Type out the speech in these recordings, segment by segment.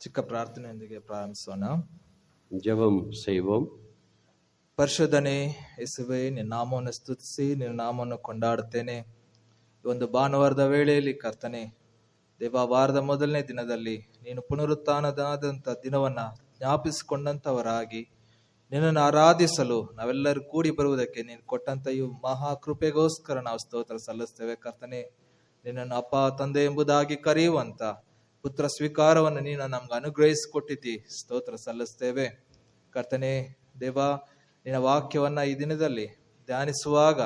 ಚಿಕ್ಕ ಪ್ರಾರ್ಥನೆಯೊಂದಿಗೆ ಪ್ರಾರಂಭಿಸೋಣ. ஜெபம் செய்வோம். ಪರಿಶುದ್ಧನೇ ಯೇಸುವೇ, ನಿನ್ನ ನಾಮವನ್ನು ಸ್ತುತಿಸಿ ನಿನ್ನ ನಾಮವನ್ನು ಕೊಂಡಾಡುತ್ತೇನೆ. ಈ ಒಂದು ಭಾನುವಾರದ ವೇಳೆಯಲ್ಲಿ ಕರ್ತನೆ, ದೇವ ವಾರದ ಮೊದಲನೇ ದಿನದಲ್ಲಿ ನೀನು ಪುನರುತ್ಥಾನದಾದಂಥ ದಿನವನ್ನ ಜ್ಞಾಪಿಸಿಕೊಂಡಂಥವರಾಗಿ ನಿನ್ನನ್ನು ಆರಾಧಿಸಲು ನಾವೆಲ್ಲರೂ ಕೂಡಿ ಬರುವುದಕ್ಕೆ ನೀನು ಕೊಟ್ಟಂತ ಈ ಮಹಾಕೃಪೆಗೋಸ್ಕರ ನಾವು ಸ್ತೋತ್ರ ಸಲ್ಲಿಸ್ತೇವೆ. ಕರ್ತನೆ, ನಿನ್ನನ್ನು ಅಪ್ಪ ತಂದೆ ಎಂಬುದಾಗಿ ಕರೆಯುವಂತ ಪುತ್ರ ಸ್ವೀಕಾರವನ್ನು ನೀನು ನಮ್ಗೆ ಅನುಗ್ರಹಿಸಿಕೊಟ್ಟಿದ್ದಿ, ಸ್ತೋತ್ರ ಸಲ್ಲಿಸ್ತೇವೆ. ಕರ್ತನೆ ದೇವ, ನಿನ್ನ ವಾಕ್ಯವನ್ನ ಈ ದಿನದಲ್ಲಿ ಧ್ಯಾನಿಸುವಾಗ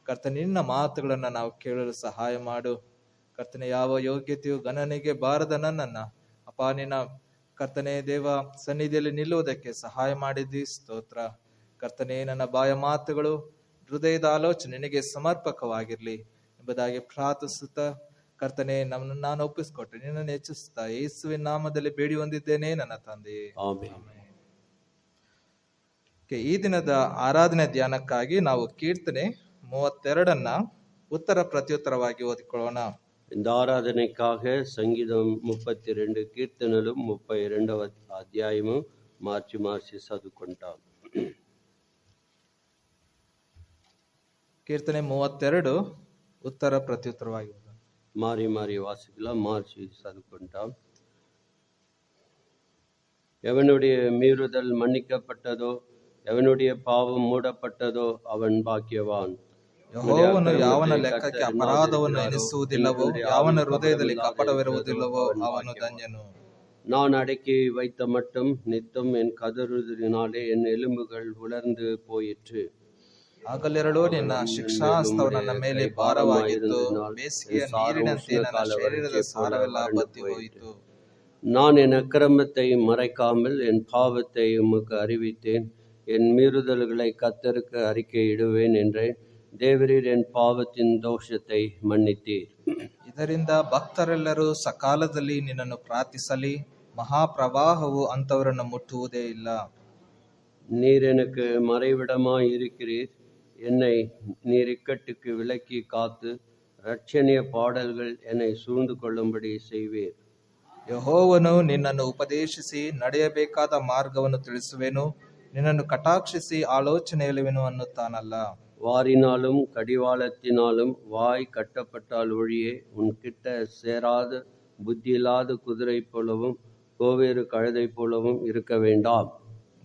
ಕರ್ತನೆ ನಿನ್ನ ಮಾತುಗಳನ್ನ ನಾವು ಕೇಳಲು ಸಹಾಯ ಮಾಡು. ಕರ್ತನೆ, ಯಾವ ಯೋಗ್ಯತೆಯು ಗಣನೆಗೆ ಬಾರದ ನನ್ನನ್ನ ಅಪ್ಪ ನಿನ್ನ ಕರ್ತನೆ ದೇವ ಸನ್ನಿಧಿಯಲ್ಲಿ ನಿಲ್ಲುವುದಕ್ಕೆ ಸಹಾಯ ಮಾಡಿದ್ದಿ, ಸ್ತೋತ್ರ. ಕರ್ತನೆ, ನನ್ನ ಬಾಯ ಮಾತುಗಳು ಹೃದಯದ ಆಲೋಚನೆ ನಿನಗೆ ಸಮರ್ಪಕವಾಗಿರ್ಲಿ ಎಂಬುದಾಗಿ ಪ್ರಾರ್ಥಿಸುತ್ತಾ ಕರ್ತನೆ ನಮ್ಮನ್ನು ನಾನು ಒಪ್ಪಿಸಿಕೊಟ್ಟೆ ನಿನ್ನನ್ನು ಹೆಚ್ಚಿಸುತ್ತಾ ಯೇಸುವಿನ ನಾಮದಲ್ಲಿ ಬೇಡಿ ಹೊಂದಿದ್ದೇನೆ ನನ್ನ ತಂದೆ, ஆமென். ಈ ದಿನದ ಆರಾಧನೆ ಧ್ಯಾನಕ್ಕಾಗಿ ನಾವು ಕೀರ್ತನೆ 32 ಉತ್ತರ ಪ್ರತ್ಯುತ್ತರವಾಗಿ ಓದಿಕೊಳ್ಳೋಣ. இந்த ஆராதனைக்காக சங்கீதம் 32 కీర్తనలు 32వ అధ్యాయము మార్చి చదువుకుంటాం. ಕೀರ್ತನೆ 32 ಉತ್ತರ ಪ್ರತ್ಯುತ್ತರವಾಗಿ மாறி வாசிக்கலாம். మార్చి చదువుకుంటాం. எவனுடைய மீறுதல் மன்னிக்கப்பட்டதோ, எவனுடைய பாவம் ಮೂಡப்பட்டதோ அவன் பாக்கியவான். ಯೆಹೋವನು ಯಾವನ ಲೆಕ್ಕಕ್ಕೆ ಅಪರಾಧವನ್ನು ಎಣಿಸುವುದಿಲ್ಲವೋ, ಯಾವನ ಹೃದಯದಲ್ಲಿ ಕಪಟವಿರುವುದಿಲ್ಲವೋ ಅವನು ಧನ್ಯನು. நான் அடக்கி வைத்த மட்டும் நித்தம் என் கதறுதலினாலே என் எலும்புகள் உலர்ந்து போயிற்று. ಹಗಲಿರುಳು ನಿನ್ನ ಶಿಕ್ಷಾಸ್ತವು ನನ್ನ ಮೇಲೆ ಭಾರವಾಗಿತ್ತು, ಬೇಸಿಗೆಯ ನೀರಿನಂತೆ ನನ್ನ ಶರೀರದ ಸಾರವೆಲ್ಲ ಬತ್ತಿ ಹೋಯಿತು. நான் என் அக்கிரமத்தை மறைக்காமல் என் பாவத்தை உமக்கு அறிவித்தேன். என் மீறுதல்களை கர்த்தருக்கு அறிக்கையிடுவேன் என்றேன். ದೇವರೀರ್ ಎನ್ ಪಾವತಿನ್ ದೋಷத்தை ಮನ್ನಿತೀರ್. ಇದರಿಂದ ಭಕ್ತರೆಲ್ಲರೂ ಸಕಾಲದಲ್ಲಿ ನಿನ್ನನ್ನು ಪ್ರಾರ್ಥಿಸಲಿ, ಮಹಾಪ್ರವಾಹವು ಅಂತವರನ್ನು ಮುಟ್ಟುವುದೇ ಇಲ್ಲ. நீர் எனக்கு மறைவிடமாய் இருக்கிறீர். என்னை நீர் இக்கட்டுக்கு விலக்கி காத்து ரட்சணிய பாடல்கள் என்னை சூழ்ந்து கொள்ளும்படி செய்வீர். ಯೆಹೋವನು ನಿನ್ನನ್ನು ಉಪದೇಶಿಸಿ ನಡೆಯಬೇಕಾದ ಮಾರ್ಗವನ್ನು ತಿಳಿಸುವೆನು, ನಿನ್ನನ್ನು ಕಟಾಕ್ಷಿಸಿ ಆಲೋಚನೆ ಹೇಳುವೆನು ಅನ್ನುತ್ತಾನಲ್ಲ. வாரினாலும் கடிவாளத்தினாலும் வாய் கட்டப்பட்டால் ஒழியே உன் கிட்ட சேராத புத்தியில்லாத குதிரை போலவும் கோவேறு கழுதை போலவும் இருக்க வேண்டாம்.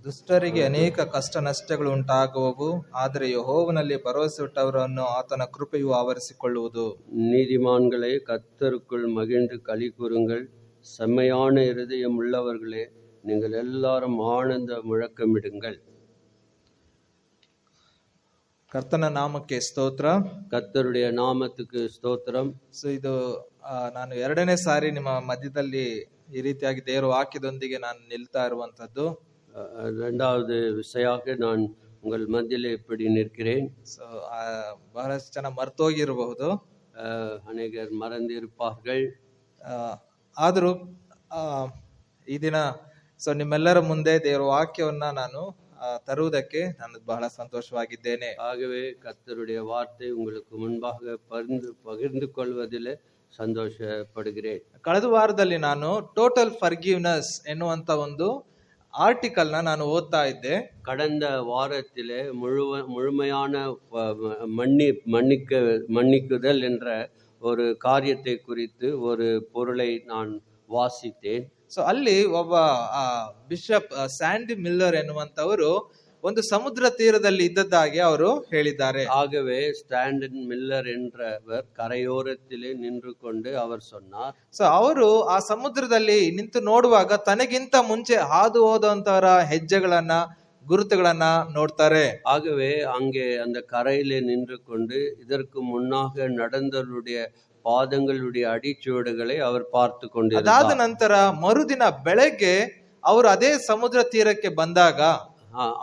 ದುಷ್ಟರಿಗೆ ಅನೇಕ ಕಷ್ಟ ನಷ್ಟಗಳು ಉಂಟಾಗುವವು, ಆದರೆ ಯೆಹೋವನಲ್ಲಿ ಭರವಸೆ ಇಟ್ಟವರನ್ನು ಆತನ ಕೃಪೆಯು ಆವರಿಸಿಕೊಳ್ಳುವುದು. நீதிமான்களே, கர்த்தருக்குள் மகிழ்ந்து களி கூறுங்கள். செம்மையான இருதயம் உள்ளவர்களே, நீங்கள் எல்லாரும் ஆனந்த முழக்கமிடுங்கள். ಕರ್ತನ ನಾಮಕ್ಕೆ ಸ್ತೋತ್ರ. கர்த்தருடைய நாமத்துக்கு ஸ்தோத்திரம். ಸೊ ಇದು ನಾನು 2ನೇ ಸಾರಿ ನಿಮ್ಮ ಮಧ್ಯದಲ್ಲಿ ಈ ರೀತಿಯಾಗಿ ದೇವರ ವಾಕ್ಯದೊಂದಿಗೆ ನಾನು ನಿಲ್ತಾ ಇರುವಂತದ್ದು. 2வது விசையாக நான் உங்கள் மத்தியிலே இப்படி நிற்கிறேன். ಸೊ ಬಹಳಷ್ಟು ಜನ ಮರ್ತೋಗಿರಬಹುದು, அநேகர் மறந்திருப்பார்கள். ಆದರೂ ಈ ದಿನ ಸೊ ನಿಮ್ಮೆಲ್ಲರ ಮುಂದೆ ದೇವರ ವಾಕ್ಯವನ್ನ ನಾನು ತರುವುದಕ್ಕೆ ನಾನು ಬಹಳ ಸಂತೋಷವಾಗಿದ್ದೇನೆ. ஆகவே கர்த்தருடைய வார்த்தை உங்களுக்கு முன்பாக பகிர்ந்து கொள்வதிலே ಸಂತೋಷಪಡುகிறேன். ಕಳೆದ ವಾರದಲ್ಲಿ ನಾನು ಟೋಟಲ್ ಫರ್ಗಿವ್ನೆಸ್ ಎನ್ನುವಂತ ಒಂದು ಆರ್ಟಿಕಲ್ ನಾನು ಓದ್ತಾ ಇದ್ದೆ. கடந்த வாரத்திலே முழுமையான மன்னிக்குதல் என்ற ஒரு காரியத்தை குறித்து ஒரு பொருளை நான் ವಾಸಿತೇನ್. ಸೊ ಅಲ್ಲಿ ಒಬ್ಬ ಬಿಷಪ್ ಸ್ಯಾಂಡಿ ಮಿಲ್ಲರ್ ಎನ್ನುವಂತವರು ಒಂದು ಸಮುದ್ರ ತೀರದಲ್ಲಿ ಇದ್ದದ್ದಾಗಿ ಅವರು ಹೇಳಿದ್ದಾರೆ. ஆகவே ஸ்டாண்டன் மில்லர் என்றவர் கரையோரத்திலே நின்று கொண்டு அவர் சொன்னார். ಸೊ ಅವರು ಆ ಸಮುದ್ರದಲ್ಲಿ ನಿಂತು ನೋಡುವಾಗ ತನಗಿಂತ ಮುಂಚೆ ಹಾದು ಹೋದಂತವರ ಹೆಜ್ಜೆಗಳನ್ನ ಗುರುತುಗಳನ್ನ ನೋಡ್ತಾರೆ. ஆகவே அங்கே அந்த கரையிலே நின்று கொண்டு இதற்கு முன்னாக நடந்தவருடைய ಪಾದங்களுடைய ಅಡಿಚೂಡುகளை அவர் பார்த்து கொண்டிருந்தார். ಅದಾದ ನಂತರ ಮರುದಿನ ಬೆಳಗ್ಗೆ ಅವರು ಅದೇ ಸಮುದ್ರ ತೀರಕ್ಕೆ ಬಂದಾಗ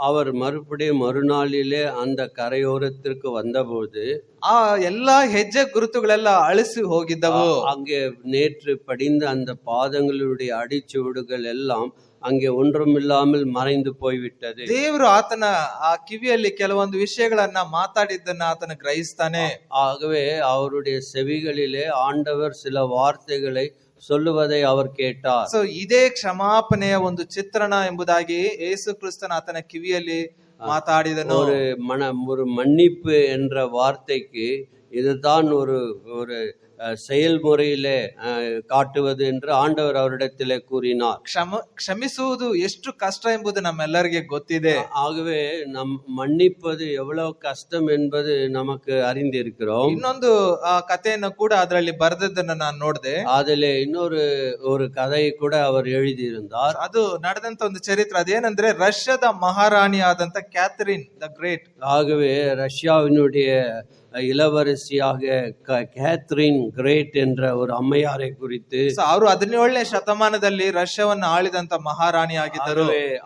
அவர் மறுபடியும் மறுநாளிலே அந்த கரையோரத்திற்கு வந்தபோது ಆ ಎಲ್ಲಾ ಹೆಜ್ಜೆ ಗುರುತುಗಳೆಲ್ಲ ಅಳಿಸಿ ಹೋಗಿದ್ದವು. அங்கே நேற்று படிந்த அந்த பாதங்களுடைய அடிச்சுவடுகள் எல்லாம் அங்கே ஒன்றுமில்லாமல் மறைந்து போய்விட்டது. ದೇವರು ಆತನ ಆ ಕಿವಿಯಲ್ಲಿ ಕೆಲವೊಂದು ವಿಷಯಗಳನ್ನ ಮಾತಾಡಿದ್ದನ್ನ ಆತನ ಗ್ರಹಿಸ್ತಾನೆ. ஆகவே அவருடைய செவிகளிலே ஆண்டவர் சில வார்த்தைகளை சொல்லுவதை அவர் கேட்டார். ಸೊ ಇದೇ ಕ್ಷಮಾಪಣೆಯ ಒಂದು ಚಿತ್ರಣ ಎಂಬುದಾಗಿ ಯೇಸು ಕ್ರಿಸ್ತನ ಆತನ ಕಿವಿಯಲ್ಲಿ ಮಾತಾಡಿದನು. ஒரு மன்னிப்பு என்ற வார்த்தைக்கு இதுதான் ஒரு ஒரு செயல்முறையிலே காட்டுவது என்று ஆண்டவர் அவரிடத்திலே கூறினார். ಕ್ಷಮಿಸುವುದು ಎಷ್ಟು ಕಷ್ಟ ಎಂಬುದು ನಮ್ಮೆಲ್ಲರಿಗೆ ಗೊತ್ತಿದೆ. ஆகவே மன்னிப்பது எவ்வளவு கஷ்டம் என்பது நமக்கு அறிந்திருக்கிறோம். ಇನ್ನೊಂದು ಕಥೆಯನ್ನು ಕೂಡ ಅದರಲ್ಲಿ ಬರೆದದ್ದನ್ನು ನಾನು ನೋಡಿದೆ. அதிலே ஒரு கதை கூட அவர் எழுதியிருந்தார். ಅದು ನಡೆದಂತ ಒಂದು ಚರಿತ್ರೆ. ಅದೇನಂದ್ರೆ ರಷ್ಯಾದ ಮಹಾರಾಣಿಯಾದಂತ ಕ್ಯಾಥರಿನ್ ದ ಗ್ರೇಟ್. ஆகவே ரஷ்யாவினுடைய இளவரசியாக ಕ್ಯಾಥರಿನ್ ಗ್ರೇಟ್ என்ற ஒரு ಅಮ್ಮೆಯಾரை குறித்து ಅವರು 17ನೇ ಶತಮಾನದಲ್ಲಿ ರಷ್ಯಾವನ್ನು ಆಳಿದಂತ ಮಹಾರಾಣಿ ಆಗಿದ್ದರು.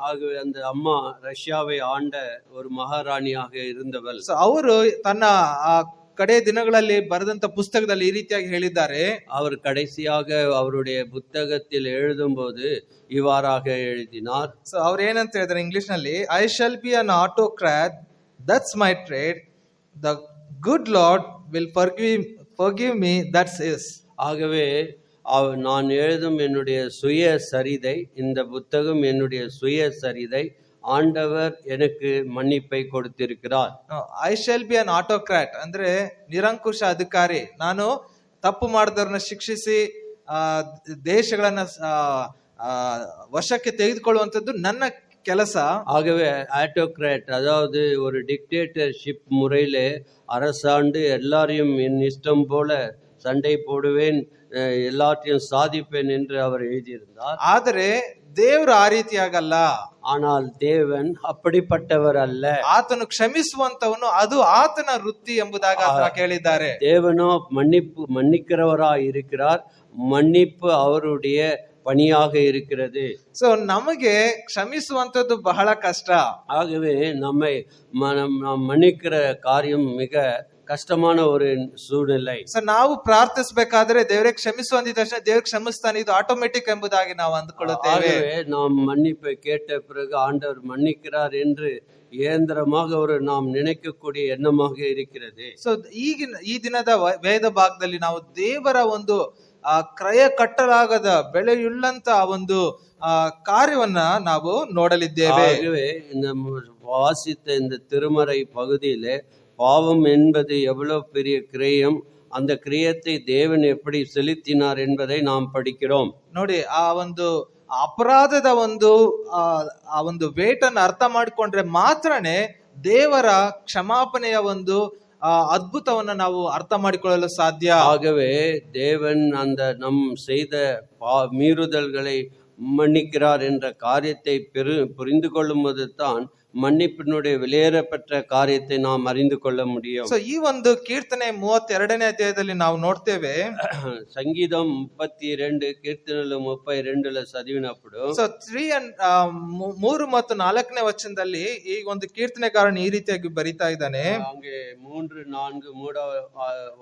ஆகவே அந்த அம்மா ரஷ்யாவை ஆண்ட ஒரு மகாராணியாக இருந்தவள். ಅವರು ತನ್ನ ಕಡೆ ದಿನಗಳಲ್ಲಿ ಬರೆದಂತ ಪುಸ್ತಕದಲ್ಲಿ ಈ ರೀತಿಯಾಗಿ ಹೇಳಿದ್ದಾರೆ. அவர் கடைசியாக அவருடைய புத்தகத்தில் எழுதும்போது இவ்வாறாக எழுதினார். ಸೊ ಅವ್ರು ಏನಂತ ಹೇಳಿದ್ರೆ ಇಂಗ್ಲಿಷ್ ನಲ್ಲಿ, I shall be an autocrat, that's my trade, the good lord will forgive me, that's is. ஆகவே நான் எழுதும் என்னுடைய சுய சரிதை, இந்த புத்தகம் என்னுடைய சுய சரிதை, ஆண்டவர் எனக்கு மன்னிப்பை கொடுத்திருக்கிறார். ಐ ಶಾಲ್ ಬಿ ಅನ್ ಆಟೋಕ್ರಾಟ್ ಅಂದ್ರೆ ನಿರಂಕುಶ ಅಧಿಕಾರಿ. ನಾನು ತಪ್ಪು ಮಾಡಿದವ್ರನ್ನ ಶಿಕ್ಷಿಸಿ ದೇಶಗಳನ್ನ ವಶಕ್ಕೆ ತೆಗೆದುಕೊಳ್ಳುವಂಥದ್ದು ನನ್ನ ಕೆಲಸ. ஆகவே ஆட்டோக்ராட் அதாவது ஒரு டிக்டேட்டர்ஷிப் முறையிலே அரசாண்டு எல்லாரையும் என் இஷ்டம் போல சண்டை போடுவேன், எல்லாத்தையும் சாதிப்பேன் என்று அவர் எழுதியிருந்தார். ಆದರೆ ದೇವರು ಆ ರೀತಿಯಾಗಲ್ಲ. ஆனால் தேவன் அப்படிப்பட்டவர் அல்ல. ಆತನು ಕ್ಷಮಿಸುವಂತವನು, ಅದು ಆತನ ವೃತ್ತಿ ಎಂಬುದಾಗಿ ಹೇಳಿದ್ದಾರೆ. தேவனோ மன்னிக்கிறவராய் இருக்கிறார், மன்னிப்பு அவருடைய பணியாக இருக்கிறது. ಸೊ ನಮಗೆ ಕ್ಷಮಿಸುವಂತದ್ದು ಬಹಳ ಕಷ್ಟ. ஆகவே நம்மை மன்னிக்கிற காரியம் மிக ಕಷ್ಟமான ஒரு ಸೂழ்நிலை. ಸೊ ನಾವು ಪ್ರಾರ್ಥಿಸಬೇಕಾದ್ರೆ ದೇವರೇ ಕ್ಷಮಿಸು ಅಂದಿದ ತಕ್ಷಣ ದೇವ್ರ ಕ್ಷಮಿಸ್ತಾನೆ, ಇದು ಆಟೋಮೆಟಿಕ್ ಎಂಬುದಾಗಿ ನಾವು ಅಂದುಕೊಳ್ಳುತ್ತೇವೆ. நாம் மன்னிப்பை கேட்ட பிறகு ஆண்டவர் மன்னிக்கிறார் என்று ஏந்திரமாக ஒரு நாம் நினைக்கக்கூடிய எண்ணமாக இருக்கிறது. ಸೊ ಈ ದಿನದ ವೇದ ಭಾಗದಲ್ಲಿ ನಾವು ದೇವರ ಒಂದು ಕ್ರಯ ಕಟ್ಟಲಾಗದ ಬೆಲೆಯುಳ್ಳಂತ ಒಂದು ಕಾರ್ಯವನ್ನ ನಾವು ನೋಡಲಿದ್ದೇವೆ. இந்த வாசித்த இந்த திருமறை பகுதியிலே பாவம் என்பது எவ்வளவு பெரிய கிரயம், அந்த கிரியத்தை தேவன் எப்படி செலுத்தினார் என்பதை நாம் படிக்கிறோம். ನೋಡಿ, ಆ ಒಂದು ಅಪರಾಧದ ಒಂದು ವೇಟನ್ನು ಅರ್ಥ ಮಾಡಿಕೊಂಡ್ರೆ ಮಾತ್ರನೇ ದೇವರ ಕ್ಷಮಾಪಣೆಯ ಒಂದು ಅದ್ಭುತವನ್ನ ನಾವು ಅರ್ಥ ಮಾಡಿಕೊಳ್ಳಲು ಸಾಧ್ಯ. ஆகவே தேவன் அந்த நம் செய்த மீறுதல்களை மன்னிக்கிறார் என்ற காரியத்தை புரிந்து கொள்ளும் போது தான் மன்னிப்பினுடைய வெளியேறப்பட்ட காரியத்தை நாம் அறிந்து கொள்ள முடியும். ಸೊ ಈ ಒಂದು ಕೀರ್ತನೆ 32ನೇ ಅಧ್ಯಾಯದಲ್ಲಿ ನಾವು ನೋಡ್ತೇವೆ. ಸಂಗೀತಂ 32 ಕೀರ್ತನೆಗಳು 32 చదివినప్పుడు ಸೊ 3 ಮತ್ತು 4ನೇ ವಚನದಲ್ಲಿ ಈ ಒಂದು ಕೀರ್ತನೆಗಾರನು ಈ ರೀತಿಯಾಗಿ ಬರಿತಾ ಇದ್ದಾನೆ. ಹಂಗೆ 3, 4 ಮೂಡవ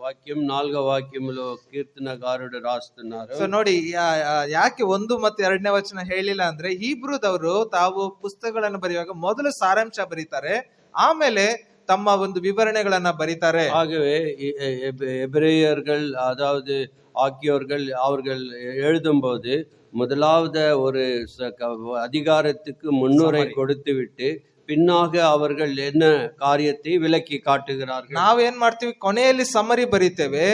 ವಾಕ್ಯಂ 4వ ವಾಕ್ಯములో ಕೀರ್ತನಗಾರರು ರಾస్తున్నారు. ಸೊ ನೋಡಿ, ಯಾಕೆ 1 ಮತ್ತು 2ನೇ ವಚನ ಹೇಳಿಲ್ಲ ಅಂದ್ರೆ, ಹೀಬ್ರೂದವರು ತಾವು ಪುಸ್ತಕಗಳನ್ನು ಬರೆಯುವಾಗ ಮೊದಲು ಸಾರಾಂಶ ಬರೀತಾರೆ, ಆಮೇಲೆ ತಮ್ಮ ಒಂದು ವಿವರಣೆಗಳನ್ನ ಬರೀತಾರೆ. ஆகவே எபிரேயர்கள் அதாவது ஆக்கியோர்கள் அவர்கள் எழுதும்போது முதலாவது ஒரு அதிகாரத்துக்கு முன்னுரை கொடுத்து விட்டு பின்னாக அவர்கள் என்ன காரியத்தை விளக்கி ಕಾಟುகிறார்கள். ನಾವೇನ್ ಮಾಡ್ತೀವಿ, ಕೊನೆಯಲ್ಲಿ ಸಮರಿ ಬರೀತೇವೆ.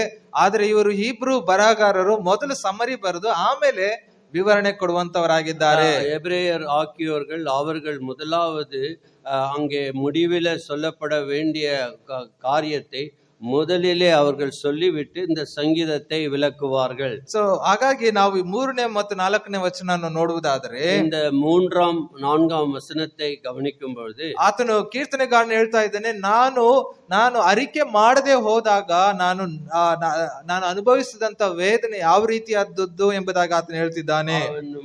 ಆದ್ರೆ ಇವರು ಹೀಬ್ರೂ ಬರಹಗಾರರು ಮೊದಲು ಸಮರಿ ಬರೆದು ಆಮೇಲೆ ವಿವರಣೆ ಕೊಡುವಂತವರಾಗಿದ್ದಾರೆ. எபிரேயர் ஆக்கியோர்கள் அவர்கள் முதலாவது அங்கே முடிவில் சொல்லப்பட வேண்டிய காரியத்தை ಮೊದಲಿலே அவர்கள் சொல்லிவிட்டு இந்த ಸಂಗೀತத்தை விளக்குவார்கள். ಸೊ ಹಾಗಾಗಿ ನಾವು 3ನೇ ಮತ್ತು 4ನೇ ವಚನ ನೋಡುವುದಾದರೆ, இந்த 3ஆம் 4ஆம் ವಚನத்தை ಗಮನಿக்கும் பொழுது ಆತನು ಕೀರ್ತನೆಗಾರನು ಹೇಳ್ತಾ ಇದ್ದಾನೆ, ನಾನು ಅರಿಕೆ ಮಾಡದೆ ಹೋದಾಗ ನಾನು ಅನುಭವಿಸಿದಂತ ವೇದನೆ ಯಾವ ರೀತಿಯಾದದ್ದು ಎಂಬುದಾಗಿ ಆತನು ಹೇಳ್ತಿದ್ದಾನೆ.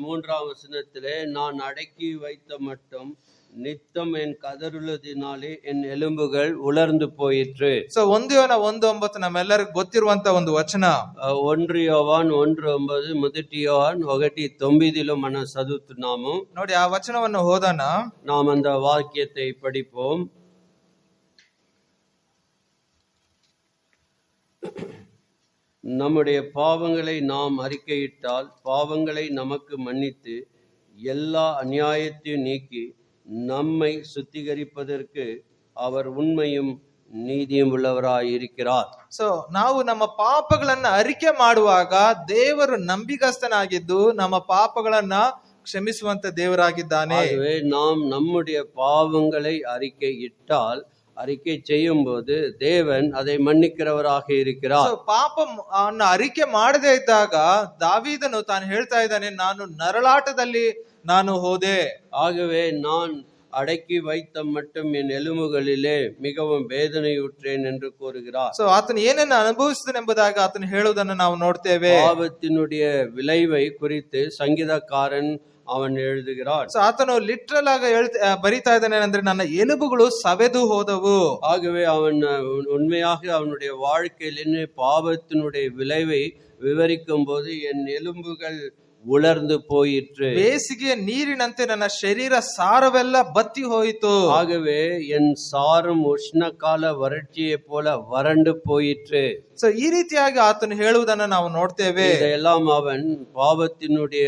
3ஆம் ವಚನத்திலே நான் அடக்கி வைத்த மட்டும் நித்தம் என் கதறுள்ளதினாலே என் ಎಲುಬುಗಳು ಉಲರ್ந்து போயிற்று. ಸೊ 1 ಯೋಹನ 1:9 ನಮ್ಮೆಲ್ಲರಿಗೂ ಗೊತ್ತಿರುವಂತ ಒಂದು ವಚನ. 1 ಯೋಹಾನ್ 1:9 మొదటి యోహాన్ 1:9 మనం చదువుతున్నాము. ನೋಡಿ, ಆ ವಚನವನ್ನು ಓದೋಣ. நாம் அந்த வாக்கியத்தை படிப்போம். நம்முடைய பாவங்களை நாம் அறிக்கையிட்டால் பாவங்களை நமக்கு மன்னித்து எல்லா அநியாயத்தையும் நீக்கி நம்மை சுத்திகரிப்பதற்கு அவர் உண்மையும் ನೀತಿயும் உள்ளவராய் இருக்கிறார். ಸೊ ನಾವು ನಮ್ಮ ಪಾಪಗಳನ್ನ ಅರಿಕೆ ಮಾಡುವಾಗ ದೇವರು ನಂಬಿಗಸ್ತನಾಗಿದ್ದು ನಮ್ಮ ಪಾಪಗಳನ್ನ ಕ್ಷಮಿಸುವಂತ ದೇವರಾಗಿದ್ದಾನೆ. ஆகவே நாம் நம்முடைய பாவங்களை அறிக்கையிட்டால் அறிக்கை செய்யும் போது தேவன் அதை மன்னிக்கிறவராக இருக்கிறார். ಪಾಪ ಅರಿಕೆ ಮಾಡದೇ ಇದ್ದಾಗ ದಾವೀದನು ತಾನು ಹೇಳ್ತಾ ಇದ್ದಾನೆ, ನಾನು ನರಳಾಟದಲ್ಲಿ ನಾನು ಹೋದೆ. ஆகவே நான் அடக்கி வைத்த மட்டும் என் எலும்புகளிலே மிகவும் வேதனையுற்றேன் என்று கூறுகிறார். ಸೊ ಆತನು ಏನನ್ನ ಅನುಭವಿಸಿದನೆಂಬುದಾಗಿ ಆತನು ಹೇಳುವುದನ್ನು ನಾವು ನೋಡ್ತೇವೆ. ಪಾಪத்தினுடைய விளைவை குறித்து சங்கீதக்காரன் ಅವನ್ எழுதுகிறான். ಸೊ ಆತನು ಲಿಟ್ರಲ್ ಆಗಿ ಬರೀತಾ ಇದ್ದಾನೆ ಅಂದ್ರೆ ನನ್ನ ಎಲುಬುಗಳು ಸವೆದು ಹೋದವು. ஆகவே அவன் உண்மையாக அவனுடைய வாழ்க்கையில் பாவத்தினுடைய விளைவை விவரிக்கும் போது என் எலும்புகள் உலர்ந்து போயிற்று. ಬೇಸಿಗೆಯ ನೀರಿನಂತೆ ನನ್ನ ಶರೀರ ಸಾರವೆಲ್ಲ ಬತ್ತಿ ಹೋಯಿತು. ஆகவே என் சாரும் உಷ್ಣ ಕಾಲ ವರட்சியை போல ವರಂಡು போயிற்று. ಸೊ ಈ ರೀತಿಯಾಗಿ ಆತನು ಹೇಳುವುದನ್ನು ನಾವು ನೋಡ್ತೇವೆ. இதெல்லாம் அவன் பாவத்தினுடைய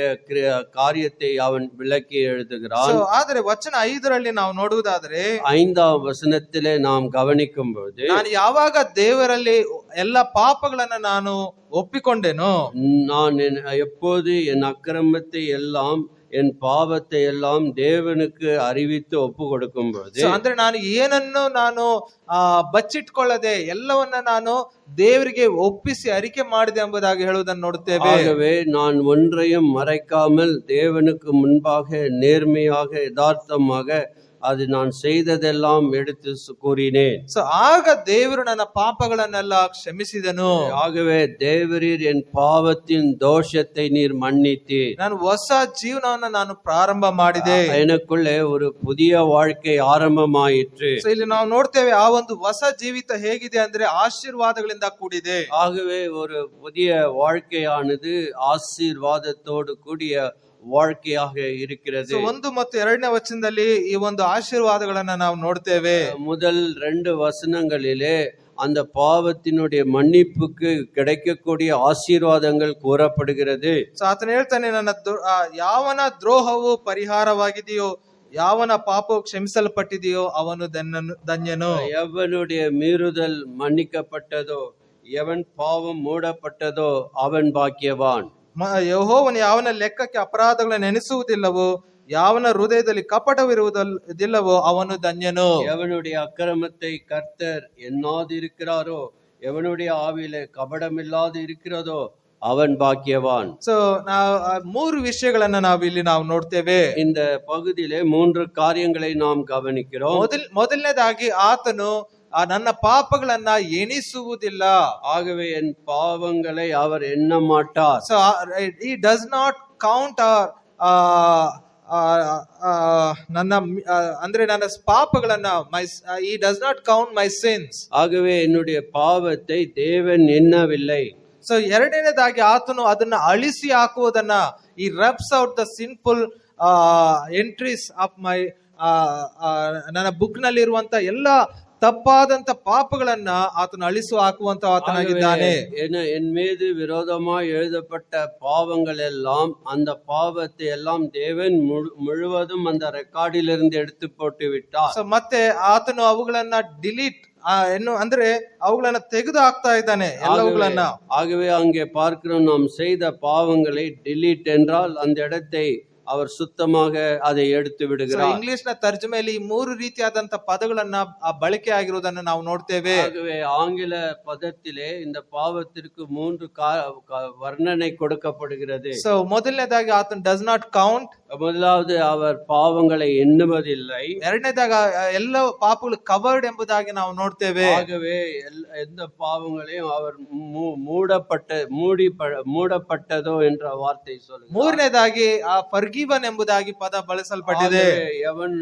காரியத்தை அவன் விளக்கி எழுதுகிறான். ಆದರೆ ವಚನ 5ರಲ್ಲಿ ನಾವು ನೋಡುವುದಾದ್ರೆ 5ஆம் வசனத்திலே நாம் கவனிக்கும் போது, ನಾನು ಯಾವಾಗ ದೇವರಲ್ಲಿ ಎಲ್ಲ ಪಾಪಗಳನ್ನ ನಾನು ಒಪ್ಪಿಕೊಂಡೆನೋ, நான் எப்போது என் அக்கிரமத்தை எல்லாம் என் பாவத்தை எல்லாம் தேவனுக்கு அறிவித்து ಒಪ್ಪು கொடுக்கும் போது, ಅಂದ್ರೆ ನಾನು ಏನನ್ನು ನಾನು ಬಚ್ಚಿಟ್ಕೊಳ್ಳದೆ ಎಲ್ಲವನ್ನ ನಾನು ದೇವರಿಗೆ ಒಪ್ಪಿಸಿ ಅರಿಕೆ ಮಾಡಿದೆ ಎಂಬುದಾಗಿ ಹೇಳುವುದನ್ನು ನೋಡುತ್ತೇವೆ. ஆகவே நான் ஒன்றையும் மறைக்காமல் தேவனுக்கு முன்பாக நேர்மையாக யதார்த்தமாக அது நான் செய்ததெல்லாம் எடுத்து கூறினேன். ಸೊ ಆಗ ದೇವರು ನನ್ನ ಪಾಪಗಳನ್ನೆಲ್ಲ ಕ್ಷಮಿಸಿದನು. ஆகவே தேவரீர் என் பாவத்தின் தோஷத்தை நீர் மன்னித்தீர். ನಾನು ಹೊಸ ಜೀವನವನ್ನು ನಾನು ಪ್ರಾರಂಭ ಮಾಡಿದೆ. எனக்குள்ளே ஒரு புதிய வாழ்க்கை ஆரம்பமாயிற்று. ಸೊ ಇಲ್ಲಿ ನಾವು ನೋಡ್ತೇವೆ ಆ ಒಂದು ಹೊಸ ಜೀವಿತ ಹೇಗಿದೆ ಅಂದ್ರೆ ಆಶೀರ್ವಾದಗಳಿಂದ ಕೂಡಿದೆ. ஆகவே ஒரு புதிய வாழ்க்கையானது ஆசீர்வாதத்தோடு கூடிய வாழ்க்கையாக இருக்கிறது. 1 ಮತ್ತು 2ನೇ ವಚನದಲ್ಲಿ ಈ ಒಂದು ಆಶೀರ್ವಾದಗಳನ್ನ ನಾವು ನೋಡ್ತೇವೆ. முதல் 2 வசனங்களிலே அந்த பாவத்தினுடைய மன்னிப்புக்கு கிடைக்கக்கூடிய ஆசீர்வாதங்கள் கூறப்படுகிறது. ಸೊ ಆತನು ಹೇಳ್ತಾನೆ, ನನ್ನ ಯಾವನ ದ್ರೋಹವು ಪರಿಹಾರವಾಗಿದೆಯೋ, ಯಾವನ ಪಾಪವು ಕ್ಷಮಿಸಲ್ಪಟ್ಟಿದೆಯೋ ಅವನು ಧನ್ಯನು. எவனுடைய மீறுதல் மன்னிக்கப்பட்டதோ எவன் பாவம் மூடப்பட்டதோ அவன் பாக்கியவான். ಯೆಹೋವನು ಯಾವನ ಲೆಕ್ಕಕ್ಕೆ ಅಪರಾಧಗಳನ್ನು ನೆನೆಸುವುದಿಲ್ಲವೋ, ಯಾವನ ಹೃದಯದಲ್ಲಿ ಕಪಟವಿರುವುದಿಲ್ಲವೋ ಅವನು ಧನ್ಯನು. எவனுடைய அக்கிரமத்தை கர்த்தர் எண்ணாதிருக்கிறாரோ, எவனுடைய ஆவியிலே கபடமில்லாது இருக்கிறதோ அவன் பாக்கியவான். ಸೊ ನಾವು 3 ವಿಷಯಗಳನ್ನ ನಾವು ಇಲ್ಲಿ ನಾವು ನೋಡ್ತೇವೆ. இந்த பகுதியிலே 3 காரியங்களை நாம் கவனிக்கிறோம். ಮೊದಲನೇದಾಗಿ ಆತನು ನನ್ನ ಪಾಪಗಳನ್ನ ಎಣಿಸುವುದಿಲ್ಲ. ஆகவே என் பாவங்களை அவர் எண்ண மாட்டார். So he does not count ನನ್ನ ಅಂದ್ರೆ ನನ್ನ ಪಾಪಗಳನ್ನ he does not count my sins. ஆகவே என்னுடைய பாவத்தை தேவன் எண்ணவில்லை. ಸೊ ಎರಡನೇದಾಗಿ ಆತನು ಅದನ್ನ ಅಳಿಸಿ ಹಾಕುವುದನ್ನ he rubs out the sinful entries of my ನನ್ನ ಬುಕ್ ನಲ್ಲಿ ಇರುವಂತ ಎಲ್ಲಾ ತಪ್ಪಾದಂತ ಪಾಪಗಳನ್ನ ಆತನು ಅಳಿಸಿ ಹಾಕುವಂತ ಆತನಾಗಿದ್ದಾನೆ. என் மீது விரோதமாய் எழுதப்பட்ட பாவங்கள் எல்லாம், அந்த பாவத்தை எல்லாம் தேவன் முழுவதும் அந்த ரெக்கார்டிலிருந்து எடுத்து போட்டு விட்டார். ಸೊ ಮತ್ತೆ ಆತನು ಅವುಗಳನ್ನ ಡಿಲೀಟ್ ಅಂದ್ರೆ ಅವುಗಳನ್ನ ತೆಗೆದು ಹಾಕ್ತಾ ಇದ್ದಾನೆ ಎಲ್ಲವುಗಳನ್ನ. ஆகவே அங்கே பார்க்கிறோம், நாம் செய்த பாவங்களை டிலீட் என்றால் அந்த இடத்தை அவர் சுத்தமாக அதை எடுத்து விடுகிறார். ಇಂಗ್ಲಿಷ್ ನ ತರ್ಜುಮೆಯಲ್ಲಿ 3 ರೀತಿಯಾದಂತ ಪದಗಳನ್ನ ಬಳಕೆ ಆಗಿರುವುದನ್ನು ನಾವು ನೋಡ್ತೇವೆ. ஆகவே ஆங்கில பதத்திலே இந்த பாவத்திற்கு 3 வர்ணனை கொடுக்கப்படுகிறது. ಸೊ ಮೊದಲನೇದಾಗಿ ಆತನು ಡಸ್ ನಾಟ್ ಕೌಂಟ್. முதலாவது அவர் பாவங்களை எண்ணுவதில்லை. ಎರಡನೇದಾಗ ಎಲ್ಲ ಪಾಪಗಳು ಕವರ್ಡ್ ಎಂಬುದಾಗಿ ನಾವು ನೋಡ್ತೇವೆ. ஆகவே எந்த பாவங்களையும் அவர் மூடப்பட்டதோ என்ற வார்த்தை சொல்லுகிறார். ಮೂರನೇದಾಗಿ ಫರ್ಗಿವನ್ ಎಂಬುದಾಗಿ ಪದ ಬಳಸಲ್ಪಟ್ಟಿದೆ. எவன்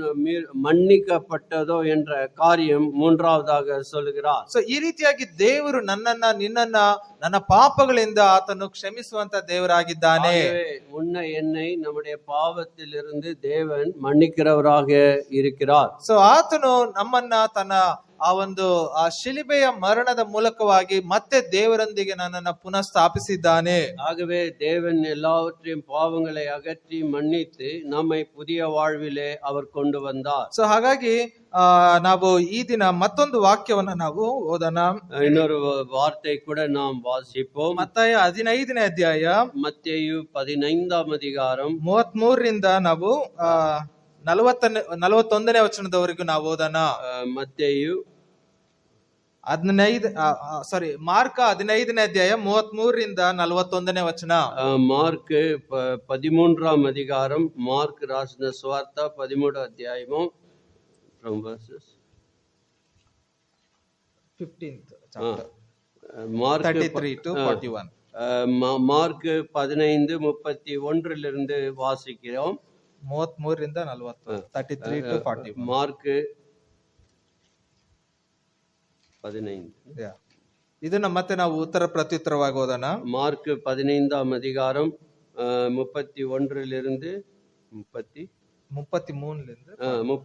மன்னிக்கப்பட்டதோ என்ற காரியம் மூன்றாவதாக சொல்லுகிறார். ಸೊ ಈ ರೀತಿಯಾಗಿ ದೇವರು ನನ್ನನ್ನ ನಿನ್ನನ್ನ ನನ್ನ ಪಾಪಗಳಿಂದ ಆತನು ಕ್ಷಮಿಸುವಂತ ದೇವರಾಗಿದ್ದಾನೆ. உன்னை என்னை நம்முடைய பாவத்திலிருந்து தேவன் மன்னிக்கிறவராக இருக்கிறார். ಸೊ ಆತನು ನಮ್ಮನ್ನ ತನ್ನ ಆ ಒಂದು ಆ ಶಿಲುಬೆಯ ಮರಣದ ಮೂಲಕವಾಗಿ ಮತ್ತೆ ದೇವರೊಂದಿಗೆ ನನ್ನನ್ನು ಪುನಃ ಸ್ಥಾಪಿಸಿದ್ದಾನೆ. ஆகவே தேவன் எல்லாவற்றையும் பாவங்களை அகற்றி மன்னித்து நம்மை புதிய வாழ்விலே அவர் கொண்டு வந்தார். ಸೊ ಹಾಗಾಗಿ ನಾವು ಈ ದಿನ ಮತ್ತೊಂದು ವಾಕ್ಯವನ್ನ ನಾವು ಓದೋಣ. இன்னொரு வார்த்தை கூட நாம் வாசிப்போம். ಮತ್ತಾಯ 15ನೇ ಅಧ್ಯಾಯ மத்தேயு 15ஆம் அதிகாரம் 33ರಿಂದ ನಾವು 41ನೇ ವಚನದವರೆಗೂ ನಾವು ಓದೋಣ. மத்தேயு ಮಾರ್ಕ 15ನೇ ಅಧ್ಯಾಯ 33ರಿಂದ 41ನೇ ವಚನ. மார்க் 13ஆம் அதிகாரம், மார்க் ராசின சுவார்த்தா 13 அத்தியாயமும் from verses 15th chapter Mark 33 to 41. Mark 15:31 வாசிக்கிறோம். 33ರಿಂದ 40, 33 to 41. மார்க் 15. ಇದನ್ನ ಮತ್ತೆ ನಾವು ಉತ್ತರ ಪ್ರತ್ಯುತ್ತರವಾಗಿ ಓದೋಣ. மார்க் 15ஆம் அதிகாரம் 31 33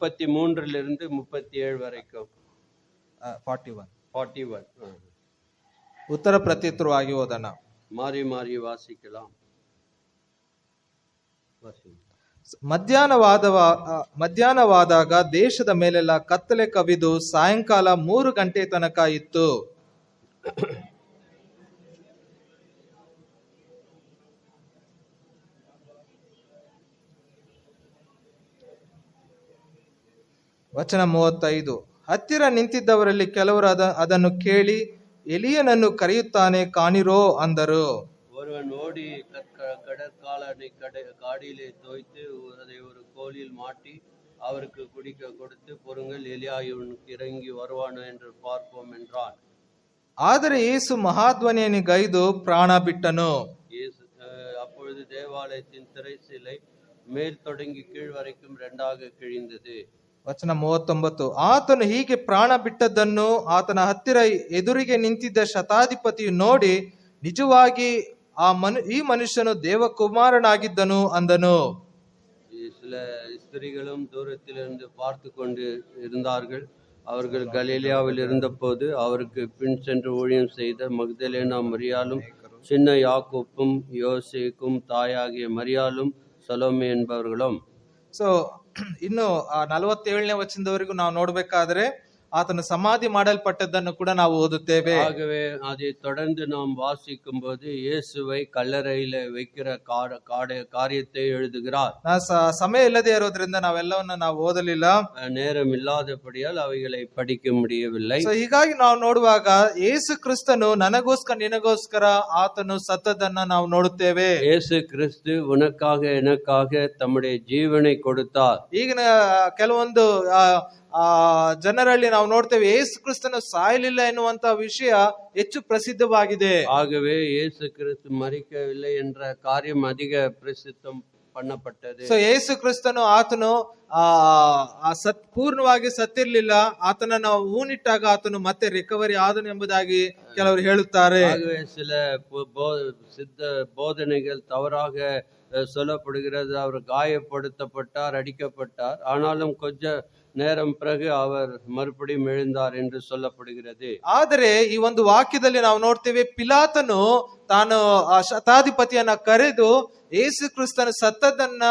37 வரைக்கும் 41. ಉತ್ತರ ಪ್ರತ್ಯುತ್ತರವಾಗಿ ಓದೋಣ. மாறி மாறி வாசிக்கலாம். ಮಧ್ಯಾಹ್ನವಾದಾಗ ದೇಶದ ಮೇಲೆಲ್ಲ ಕತ್ತಲೆ ಕವಿದು ಸಾಯಂಕಾಲ 3 ಗಂಟೆ ತನಕ ಇತ್ತು. ವಚನ 35. ಹತ್ತಿರ ನಿಂತಿದ್ದವರಲ್ಲಿ ಕೆಲವರು ಅದನ್ನು ಕೇಳಿ ಎಲಿಯನನ್ನು ಕರೆಯುತ್ತಾನೆ ಕಾಣಿರೋ ಅಂದರು. ஒருவன் ஓடி கடற்காலனை காடியிலே தோய்த்து அதை ஒரு கோலில் மாட்டி அவருக்கு குடிக்க கொடுத்து, பொருங்கள், எலியா இவனுக்கு இறங்கி வருவானோ என்று பார்ப்போம் என்றான். ಆದರೆ ಯೇಸು ಮಹಾಧ್ವನಿಯನ್ನಿಗೈದು ಪ್ರಾಣ ಬಿಟ್ಟನು. அப்பொழுது தேவாலயத்தின் திரைச்சிலை மேல் தொடங்கி கீழ் வரைக்கும் 2ஆக கிழிந்தது. ವಚನ 39. ಆತನು ಹೀಗೆ ಪ್ರಾಣ ಬಿಟ್ಟದ್ದನ್ನು ಆತನ ಹತ್ತಿರ ಎದುರಿಗೆ ನಿಂತಿದ್ದ ಶತಾಧಿಪತಿಯು ನೋಡಿ, ನಿಜವಾಗಿ ಈ ಮನುಷ್ಯನು ದೇವಕುಮಾರನಾಗಿದ್ದನು ಅಂದನು. சில ஸ்திரீகளும் தூரத்திலிருந்து பார்த்து கொண்டு இருந்தார்கள். அவர்கள் கலிலேயாவில் இருந்தபோது அவருக்கு பின் சென்று ஊழியம் செய்த மக்தலேனா மரியாலும், சின்ன யாக்கோப்பும் யோசேக்கும் தாயாகிய மரியாலும், சலோಮೆ என்பவர்களும். ಸೊ ಇನ್ನು 47ನೇ ವಚನದವರೆಗೂ ನಾವು ನೋಡ್ಬೇಕಾದ್ರೆ ಆತನು ಸಮಾಧಿ ಮಾಡಲ್ಪಟ್ಟದ್ದನ್ನು ಕೂಡ ನಾವು ಓದುತ್ತೇವೆ. ஆகவே அதை தொடர்ந்து நாம் வாசிக்கும் போது இயேசுவை கல்லறையில வைக்கிற காரியத்தை எழுதுகிறார். ಸಮಯ ಇಲ್ಲದೆ ಇರೋದ್ರಿಂದ ನಾವೆಲ್ಲವನ್ನ ನಾವು ಓದಲಿಲ್ಲ, நேரம் இல்லாதபடியால் அவைகளை படிக்க முடியவில்லை. ಹೀಗಾಗಿ ನಾವು ನೋಡುವಾಗ ಯೇಸು ಕ್ರಿಸ್ತನು ನನಗೋಸ್ಕರ ನಿನಗೋಸ್ಕರ ಆತನು ಸತ್ತದನ್ನ ನಾವು ನೋಡುತ್ತೇವೆ. ಯೇಸು ಕ್ರಿಸ್ತು ಉನಕ್ಕಾಗ எனக்காக ತಮ್ಮುடைய ಜೀವனை கொடுத்தார். ಈಗಿನ ಕೆಲವೊಂದು ಜನರಲ್ಲಿ ನಾವು ನೋಡ್ತೇವೆ ಯೇಸು ಕ್ರಿಸ್ತನು ಸಾಯಲಿಲ್ಲ ಎನ್ನುವಂತ ವಿಷಯ ಹೆಚ್ಚು ಪ್ರಸಿದ್ಧವಾಗಿದೆ. ஆகவே இயேசு கிறிஸ்து மரிக்கவில்லை என்ற காரியம் அதிக பிரசித்தம் பண்ணப்பட்டது. ಸೊ ಯೇಸು ಕ್ರಿಸ್ತನು ಆತನು ಪೂರ್ಣವಾಗಿ ಸತ್ತಿರ್ಲಿಲ್ಲ, ಆತನನ್ನು ಊನಿಟ್ಟಾಗ ಆತನು ಮತ್ತೆ ರಿಕವರಿ ಆದನು ಎಂಬುದಾಗಿ ಕೆಲವರು ಹೇಳುತ್ತಾರೆ. சில சித்த போதனைகள் தவறாக சொல்லப்படுகிறது. அவர் காயப்படுத்தப்பட்டார், அடிக்கப்பட்டார், ஆனாலும் கொஞ்ச நேரம் பிறகு அவர் மறுபடியும் எழுந்தார் என்று சொல்லப்படுகிறது. ಆದರೆ ಈ ಒಂದು ವಾಕ್ಯದಲ್ಲಿ ನಾವು ನೋಡ್ತೇವೆ, ಪಿಲಾತನು ತಾನು ಶತಾಧಿಪತಿಯನ್ನ ಕರೆದು ಯೇಸು ಕ್ರಿಸ್ತನ ಸತ್ತದನ್ನ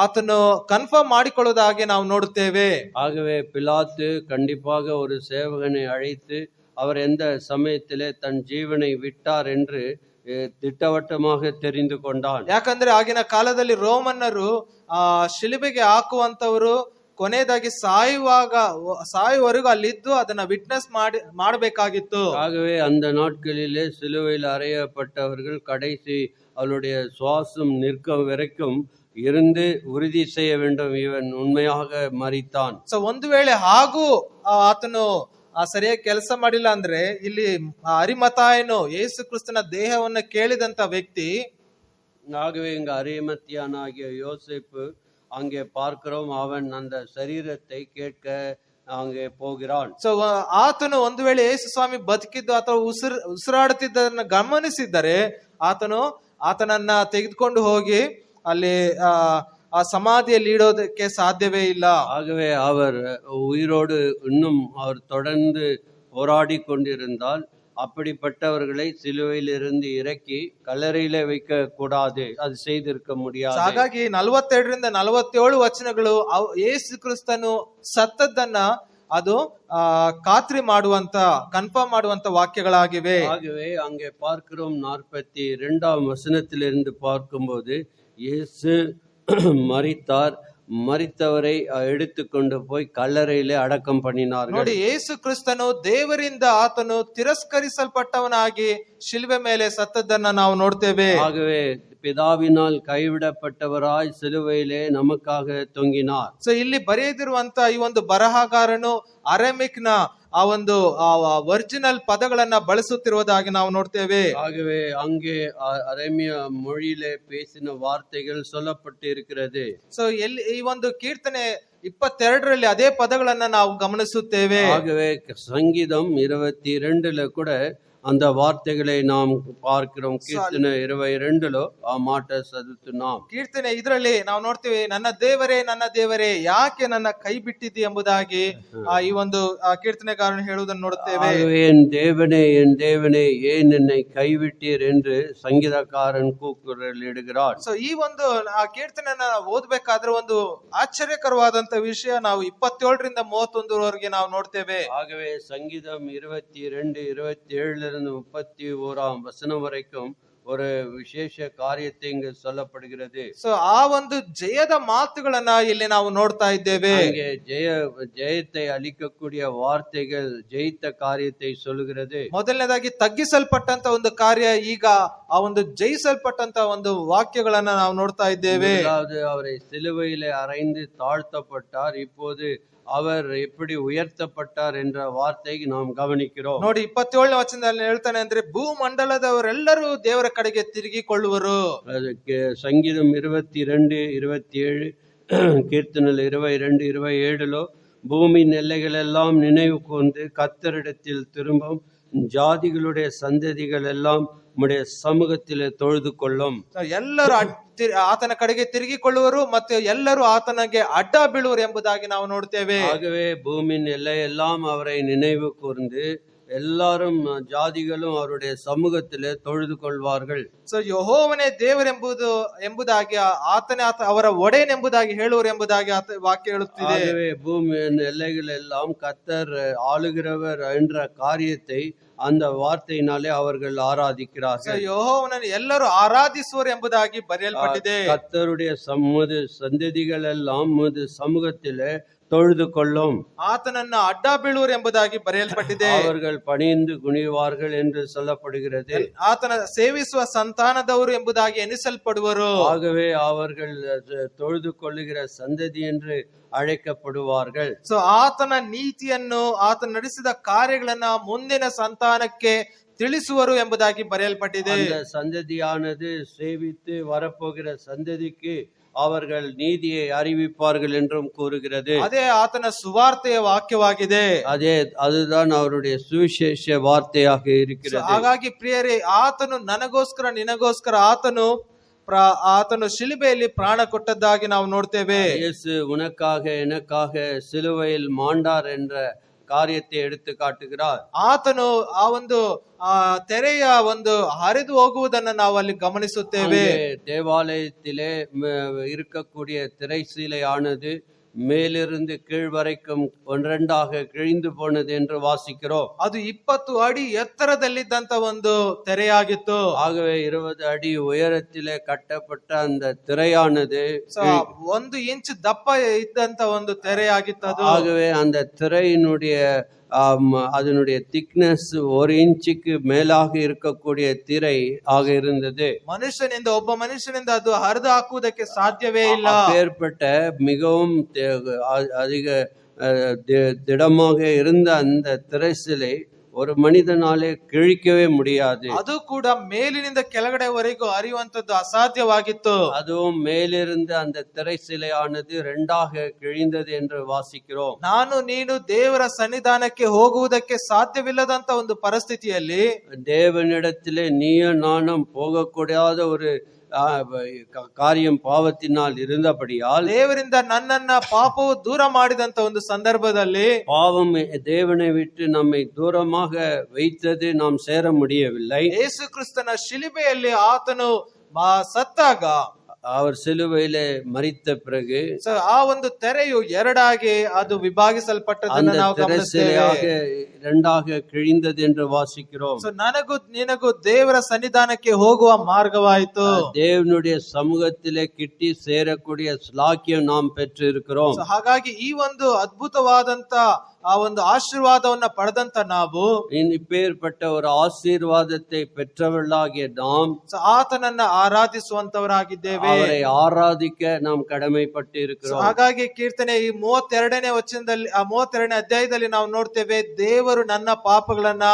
ಆತನು ಕನ್ಫರ್ಮ್ ಮಾಡಿಕೊಳ್ಳುವುದಾಗಿ ನಾವು ನೋಡುತ್ತೇವೆ. ஆகவே பிலாத்து கண்டிப்பாக ஒரு சேவகனை அழைத்து அவர் எந்த சமயத்திலே தன் ஜீவனை விட்டார் என்று திட்டவட்டமாக தெரிந்து கொண்டான். ಯಾಕಂದ್ರೆ ಆಗಿನ ಕಾಲದಲ್ಲಿ ರೋಮನ್ನರು ಶಿಲುಬೆಗೆ ಹಾಕುವಂತವರು ಕೊನೆಯದಾಗಿ ಸಾಯುವವರೆಗೂ ಅಲ್ಲಿದ್ದು ಅದನ್ನ ವಿಟ್ನೆಸ್ ಮಾಡಬೇಕಾಗಿತ್ತು. ஆகவே அந்த நாட்களிலே சிலுவையில் அறையப்பட்டவர்கள் கடைசி அவளுடைய சுவாசம் நிற்கும் வரைக்கும் இருந்து உறுதி செய்ய வேண்டும், இவன் ಉண்மையாக ಮರಿತಾನ್. ಸೊ ಒಂದು ವೇಳೆ ಹಾಗೂ ಆತನು ಸರಿಯಾಗಿ ಕೆಲಸ ಮಾಡಿಲ್ಲ ಅಂದ್ರೆ, ಇಲ್ಲಿ ಅರಿಮತಾಯನು ಯೇಸು ಕ್ರಿಸ್ತನ ದೇಹವನ್ನ ಕೇಳಿದಂತ ವ್ಯಕ್ತಿ, ஆகவே இங்க அரிமத்தியானாகிய யோசேப்பு அங்கே பார்க்கிறோம், அவன் அந்த சரீரத்தை கேட்க அங்கே போகிறான். ಸೊ ಆತನು ಒಂದು ವೇಳೆ ಯೇಸು ಸ್ವಾಮಿ ಬದುಕಿದ್ದು ಅಥವಾ ಉಸಿರಾಡುತ್ತಿದ್ದದನ್ನ ಗಮನಿಸಿದ್ದರೆ ಆತನನ್ನ ತೆಗೆದುಕೊಂಡು ಹೋಗಿ ಅಲ್ಲಿ ಆ ಸಮಾಧಿಯಲ್ಲಿ ಇಡೋದಕ್ಕೆ ಸಾಧ್ಯವೇ ಇಲ್ಲ. ஆகவே அவர் உயிரோடு இன்னும் அவர் தொடர்ந்து போராடி கொண்டிருந்தால் அப்படிப்பட்டவர்களை சிலுவையிலிருந்து இறக்கி கல்லறையில வைக்க கூடாது, அது செய்திருக்க முடியாது. ಹಾಗಾಗಿ 42ರಿಂದ 47 ವಚನಗಳು ಯೇಸು ಕ್ರಿಸ್ತನು ಸತ್ತದ್ದನ್ನ ಅದು ಖಾತ್ರಿ ಮಾಡುವಂತ, ಕನ್ಫರ್ಮ್ ಮಾಡುವಂತ ವಾಕ್ಯಗಳಾಗಿವೆ. ஆகவே அங்கே பார்க்கிறோம் 42ஆம் வசனத்திலிருந்து பார்க்கும்போது இயேசு மரித்தார், ಮರಿತವரை எடுத்துக்கொண்டு போய் ಕಲ್ಲರೆಯಲ್ಲಿ ಅಡಕಂ பண்ணினார்கள். ನೋಡಿ, ಯೇಸು ಕ್ರಿಸ್ತನು ದೇವರಿಂದ ಆತನು ತಿರಸ್ಕರಿಸಲ್ಪಟ್ಟವನಾಗಿ ಶಿಲುಬೆ ಮೇಲೆ ಸತ್ತದ್ದನ್ನ ನಾವು ನೋಡ್ತೇವೆ. ஆகவே பிதாவினால் கைவிடப்பட்டவராய் ಸಿಲುವೆயிலே நமக்காக தொங்கினார். ಸೊ ಇಲ್ಲಿ ಬರೆಯದಿರುವಂತ ಈ ಒಂದು ಬರಹಗಾರನು ಅರೆಮಿಕ್ ನ ಆ ಒಂದು ಒರಿಜಿನಲ್ ಪದಗಳನ್ನ ಬಳಸುತ್ತಿರುವುದಾಗಿ ನಾವು ನೋಡ್ತೇವೆ. ஆகவே அங்கே அரேமிய மொழியிலே பேசின வார்த்தைகள் சொல்லப்பட்டு இருக்கிறது. ಸೊ ಎಲ್ಲಿ ಈ ಒಂದು ಕೀರ್ತನೆ 22ರಲ್ಲಿ ಅದೇ ಪದಗಳನ್ನ ನಾವು ಗಮನಿಸುತ್ತೇವೆ. ஆகவே சங்கீதம் 22ல கூட அந்த வார்த்தைகளை நாம் பார்க்கிறோம். ಕೀರ್ತನೆ 22లో ಆ ಮಾಟ ಚದುತ್ತುನಾಂ. ಕೀರ್ತನೆ ಇದರಲ್ಲಿ ನಾವು ನೋಡ್ತೀವಿ, ನನ್ನ ದೇವರೇ ಯಾಕೆ ನನ್ನ ಕೈ ಬಿಟ್ಟಿದ್ದಿ ಎಂಬುದಾಗಿ ಈ ಒಂದು ಕೀರ್ತನೆಗಾರನು ಹೇಳುವುದನ್ನು ನೋಡುತ್ತೇವೆ. என் தேவனே ஏன் என்னை கைவிட்டீர் என்று சங்கீதக்காரன் கூக்குரல் ಇಡುகிறார். ಸೊ ಈ ಒಂದು ಕೀರ್ತನೆಯನ್ನ ಓದಬೇಕಾದ್ರೆ ಒಂದು ಆಶ್ಚರ್ಯಕರವಾದಂತ ವಿಷಯ ನಾವು 27ರಿಂದ 31ವರೆಗೆ ನಾವು ನೋಡ್ತೇವೆ. ஆகவே சங்கீதம் 22, 27 31ஆம் வசனம் வரைக்கும் ஒரு விசேஷ காரியத்தை இங்கு சொல்லப்படுகிறது. ಸೊ ಆ ಒಂದು ಜಯದ ಮಾತುಗಳನ್ನ ಇಲ್ಲಿ ನಾವು ನೋಡ್ತಾ ಇದ್ದೇವೆ. இங்கே ஜெயத்தை அளிக்கக்கூடிய வார்த்தைகள் ஜெயித்த காரியத்தை சொல்லுகிறது. ಮೊದಲನೇದಾಗಿ ತಗ್ಗಿಸಲ್ಪಟ್ಟಂತ ಒಂದು ಕಾರ್ಯ, ಈಗ ಆ ಒಂದು ಜಯಿಸಲ್ಪಟ್ಟಂತ ಒಂದು ವಾಕ್ಯಗಳನ್ನ ನಾವು ನೋಡ್ತಾ ಇದ್ದೇವೆ. அதாவது அவரை சிலுவையிலே அறைந்து தாழ்த்தப்பட்டார், இப்போது அவர் எப்படி ಉಯರ್ತಪಟ್ಟಾರ್ என்ற ವಾರ್ತೆ நாம் கவனிக்கிறோம். ನೋಡಿ, 27ನೇ ವಚನದಲ್ಲಿ ಹೇಳ್ತಾನೆ ಅಂದ್ರೆ, ಭೂಮಂಡಲದವರೆಲ್ಲರೂ ದೇವರ ಕಡೆಗೆ ತಿರುಗಿಕೊಳ್ಳುವರು. ಅದಕ್ಕೆ ಸಂಗೀತம் 22, 27, கீர்த்தனல் 22, 27లో பூமியின் எல்லைகளெல்லாம் நினைவு கூர்ந்து கர்த்தரிடத்தில் திரும்பும், ஜாதிகளுடைய சந்ததிகள் எல்லாம் உம்முடைய சமூகத்திலே தொழுது கொள்ளும். ಎಲ್ಲರೂ ಆತನ ಕಡೆಗೆ ತಿರುಗಿಕೊಳ್ಳುವರು ಮತ್ತು ಎಲ್ಲರೂ ಆತನಿಗೆ ಅಡ್ಡ ಬೀಳುವರು ಎಂಬುದಾಗಿ ನಾವು ನೋಡ್ತೇವೆ. ஆகவே பூமியின் எல்லையெல்லாம் அவரை நினைவு கூர்ந்து எல்லாரும் ஜாதிகளும் அவருடைய சமூகத்திலே தொழுது கொள்வார்கள். ಸೊ ಯೆಹೋವನೇ ದೇವರೆಂಬುದಾಗಿ ಆತನೇ ಅವರ ಒಡೆಯನೆಂಬುದಾಗಿ ಹೇಳುವರು ಎಂಬುದಾಗಿ ವಾಕ್ಯ ಹೇಳುತ್ತಿದೆ. ஆகவே பூமியின் எல்லைகளெல்லாம் கர்த்தர் ஆளுகிறவர் என்ற காரியத்தை அந்த வார்த்தையினாலே அவர்கள் ஆராதிக்கிறார்கள். ಯೆಹೋವನನ್ನು ಎಲ್ಲರೂ ಆರಾಧಿಸುವರು ಎಂಬುದಾಗಿ ಬರೆಯಲ್ಪಟ್ಟಿದೆ. கர்த்தருடைய சந்ததிகள் எல்லாம் சமூகத்திலே தொழுது கொள்ளும், ಆತನನ್ನ ಅಡ್ಡ ಬೀಳುವರು ಎಂಬುದಾಗಿ ಬರೆಯಲ್ಪಟ್ಟಿದೆ. அவர்கள் பணிந்து குனிவார்கள் என்று சொல்லப்படுகிறது. ಆತನ ಸೇವಿಸುವ ಸಂತಾನದವರು ಎಂಬುದಾಗಿ ಎನಿಸಲ್ಪಡುವರು. ஆகவே அவர்கள் தொழுது கொள்ளுகிற சந்ததி என்று அழைக்கப்படுவார்கள். ಸೊ ಆತನ ನೀತಿಯನ್ನು, ಆತನ ನಡೆಸಿದ ಕಾರ್ಯಗಳನ್ನ ಮುಂದಿನ ಸಂತಾನಕ್ಕೆ ತಿಳಿಸುವರು ಎಂಬುದಾಗಿ ಬರೆಯಲ್ಪಟ್ಟಿದೆ. அந்த சந்ததியானது சேவித்து வரப்போகிற சந்ததிக்கு அவர்கள் நீதியை அறிவிப்பார்கள் என்றும் கூறுகிறது. ಅದೇ ಆತನ ಸುವಾರ್ತೆಯ ವಾಕ್ಯವಾಗಿದೆ. அதுதான் அவருடைய சுவிசேஷ வார்த்தையாக இருக்கிறது. ಹಾಗಾಗಿ ಪ್ರಿಯರೇ, ಆತನು ನನಗೋಸ್ಕರ ನಿನಗೋಸ್ಕರ ಆತನು ಶಿಲುಬೆಯಲ್ಲಿ ಪ್ರಾಣ ಕೊಟ್ಟದ್ದಾಗಿ ನಾವು ನೋಡ್ತೇವೆ. இயேசு உனக்காக எனக்காக சிலுவையில் மாண்டார் என்ற காரியத்தை எடுத்து காட்டுகிறார். ಆತನು ಆ ಒಂದು ತೆರೆಯ ಒಂದು ಹರಿದು ಹೋಗುವುದನ್ನು ನಾವು ಅಲ್ಲಿ ಗಮನಿಸುತ್ತೇವೆ. தேவாலயத்திலே இருக்கக்கூடிய திரைசீலையானது மேலிருந்து கீழ் வரைக்கும் ஒன்றெண்டாக கிழிந்து போனது என்று வாசிக்கிறோம். ಅದು 20 ಅಡಿ ಎತ್ತರದಲ್ಲಿದ್ದಂತ ಒಂದು ತೆರೆಯಾಗಿತ್ತು. ஆகவே 20 அடி உயரத்திலே கட்டப்பட்ட அந்த திரையானது 1 ಇಂಚ್ ದಪ್ಪ ಇದ್ದಂತ ಒಂದು ತೆರೆಯಾಗಿತ್ತು. ஆகவே அந்த திரையினுடைய அதனுடைய திக்னஸ் 1 இன்ச்சுக்கு மேலாக இருக்கக்கூடிய திரை ஆக இருந்தது. ಒಬ್ಬ ಮನುಷ್ಯನಿಂದ ಅದು ಹರಿದು ಹಾಕುವುದಕ್ಕೆ ಸಾಧ್ಯವೇ ಇಲ್ಲ. அப்பேற்பட்ட மிகவும் அதிக திடமாக இருந்த அந்த திரைசிலை ஒரு மனிதனாலே கிழிக்கவே முடியாது. ಅದು ಕೂಡ ಮೇಲಿನಿಂದ ಕೆಳಗಡೆವರೆಗೂ ಹರಿಯುವಂತದ್ದು ಅಸಾಧ್ಯವಾಗಿತ್ತು. அதுவும் மேலிருந்து அந்த திரை சிலையானது 2ஆக கிழிந்தது என்று வாசிக்கிறோம். ನಾನು ನೀನು ದೇವರ ಸನ್ನಿಧಾನಕ್ಕೆ ಹೋಗುವುದಕ್ಕೆ ಸಾಧ್ಯವಿಲ್ಲದಂತ ಒಂದು ಪರಿಸ್ಥಿತಿಯಲ್ಲಿ தேவனிடத்திலே நீயும் நானும் போகக்கூடாத ஒரு காரியம் பாவத்தினால் இருந்தபடியால் ದೇವರಿಂದ ನನ್ನನ್ನ ಪಾಪವು ದೂರ ಮಾಡಿದಂತ ಒಂದು ಸಂದರ್ಭದಲ್ಲಿ பாவம் தேவனை விட்டு நம்மை தூரமாக வைத்தது நாம் சேர முடியவில்லை. ಯೇಸು ಕ್ರಿಸ್ತನ ಶಿಲುಬೆಯಲ್ಲಿ ಆತನು ಸತ್ತಾಗ அவர் சிலுவையிலே மரித்த பிறகு ಆ ಒಂದು ತೆರೆಯು ಎರಡಾಗಿ ಅದು ವಿಭಾಗಿಸಲ್ಪಟ್ಟದನ್ನು ನಾವು ಗಮನಿಸ್ತೇವೆ. இரண்டாக கிழிந்தது என்று வாசிக்கிறோம். ನನಗೂ ನಿನಗೂ ದೇವರ ಸನ್ನಿಧಾನಕ್ಕೆ ಹೋಗುವ ಮಾರ್ಗವಾಯಿತು. தேவனுடைய சமூகத்திலே கிட்டி சேரக்கூடிய ஸ்லாக்கியம் நாம் பெற்று இருக்கிறோம். ಹಾಗಾಗಿ ಈ ಒಂದು ಅದ್ಭುತವಾದಂತ ಆ ಒಂದು ಆಶೀರ್ವಾದವನ್ನ ಪಡೆದಂತ ನಾವು இப்பேற்பட்ட ஒரு ஆசீர்வாதத்தை பெற்றவர்களாகிய நாம் ಆತನನ್ನ ಆರಾಧಿಸುವಂತವರಾಗಿದ್ದೇವೆ. அவரை ஆராதிக்க நாம் கடமைப்பட்டு இருக்கிறோம். ಹಾಗಾಗಿ ಕೀರ್ತನೆ ಈ 32ನೇ ವಚನದಲ್ಲಿ 32ನೇ ಅಧ್ಯಾಯದಲ್ಲಿ ನಾವು ನೋಡ್ತೇವೆ, ದೇವರು ನನ್ನ ಪಾಪಗಳನ್ನ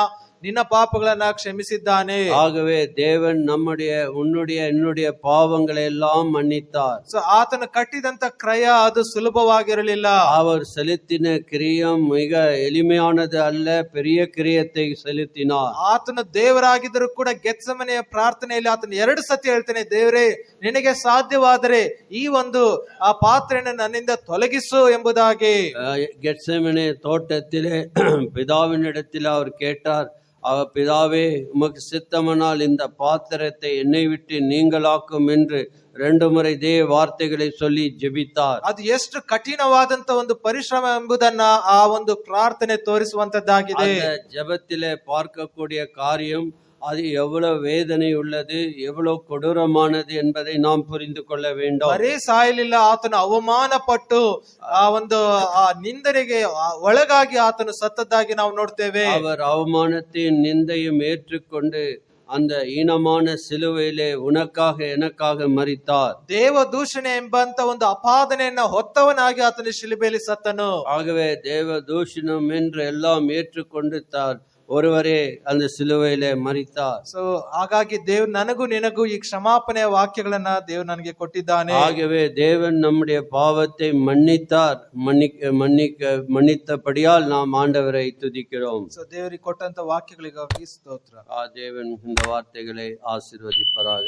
ನಿನ್ನ ಪಾಪಗಳನ್ನ ಕ್ಷಮಿಸಿದ್ದಾನೆ. ஆகவே தேவன் நம்முடைய உன்னுடைய என்னுடைய பாவங்களை எல்லாம் மன்னித்தார். ಆತನ ಕಟ್ಟಿದಂತ ಕ್ರಯ ಅದು ಸುಲಭವಾಗಿರಲಿಲ್ಲ. அவர் செலுத்தின கிரியம் மிக எளிமையானது அல்ல, பெரிய கிரியத்தை செலுத்தினார். ಆತನ ದೇವರಾಗಿದ್ದರೂ ಕೂಡ ಗೆತ್ಸೆಮನೆಯ ಪ್ರಾರ್ಥನೆಯಲ್ಲಿ ಆತನ 2 ಸತಿ ಹೇಳ್ತಾನೆ, ದೇವರೇ ನಿನಗೆ ಸಾಧ್ಯವಾದರೆ ಈ ಒಂದು ಆ ಪಾತ್ರೆಯನ್ನು ನನ್ನಿಂದ ತೊಲಗಿಸು ಎಂಬುದಾಗಿ. ಗೆತ್ಸೆಮನೆ ತೋಟத்திலே பிதாவினிடத்தில் அவர் கேட்டார், அவர் பிதாவே உமக்கு சித்தமானால் இந்த பாத்திரத்தை என்னை விட்டு நீங்களாக்கும் என்று 2 முறை இதே வார்த்தைகளை சொல்லி ஜெபித்தார். ಅದು ಎಷ್ಟು ಕಠಿಣವಾದಂತ ಒಂದು ಪರಿಶ್ರಮ ಎಂಬುದನ್ನ ಆ ಒಂದು ಪ್ರಾರ್ಥನೆ ತೋರಿಸುವಂತದ್ದಾಗಿದೆ. ஜெபத்திலே பார்க்கக்கூடிய காரியம் அது எவ்வளவு வேதனை உள்ளது, எவ்வளவு கொடூரமானது என்பதை நாம் புரிந்து கொள்ள வேண்டும். ಬರೇ ಸಾಯಲಿಲ್ಲ, ಆತನು ಅವಮಾನ ಪಟ್ಟು ಆ ಒಂದು ಆ ನಿಂದನೆಗೆ ಒಳಗಾಗಿ ಆತನು ಸತ್ತದ್ದಾಗಿ ನಾವು ನೋಡ್ತೇವೆ. அவர் அவமானத்தையும் நிந்தையும் ஏற்றுக்கொண்டு அந்த ஈனமான சிலுவையிலே உனக்காக எனக்காக மரித்தார். ದೇವ ದೂಷಣೆ ಎಂಬಂತ ಒಂದು ಅಪಾದನೆಯನ್ನ ಹೊತ್ತವನಾಗಿ ಆತನ ಶಿಲುಬೆಯಲ್ಲಿ ಸತ್ತನು. ஆகவே தேவ தூஷணம் என்று எல்லாம் ஏற்றுக்கொண்டு தான் ஒருவரே அந்த சிலுவையிலே மரித்தார். ಹಾಗಾಗಿ ದೇವ್ ನನಗೂ ನಿನಗೂ ಈ ಕ್ಷಮಾಪಣೆಯ ವಾಕ್ಯಗಳನ್ನ ದೇವ್ ನನಗೆ ಕೊಟ್ಟಿದ್ದಾನೆ. ஆகவே தேவன் நம்முடைய பாவத்தை மன்னித்தார். மன்னித்தபடியால் நாம் ஆண்டவரை துதிக்கிறோம். ದೇವರಿಗೆ ಕೊಟ್ಟಂತ ವಾಕ್ಯಗಳಿಗಾಗಿ ಸ್ತೋತ್ರ. தேவன் இந்த வார்த்தைகளை ஆசீர்வதிப்பாராக.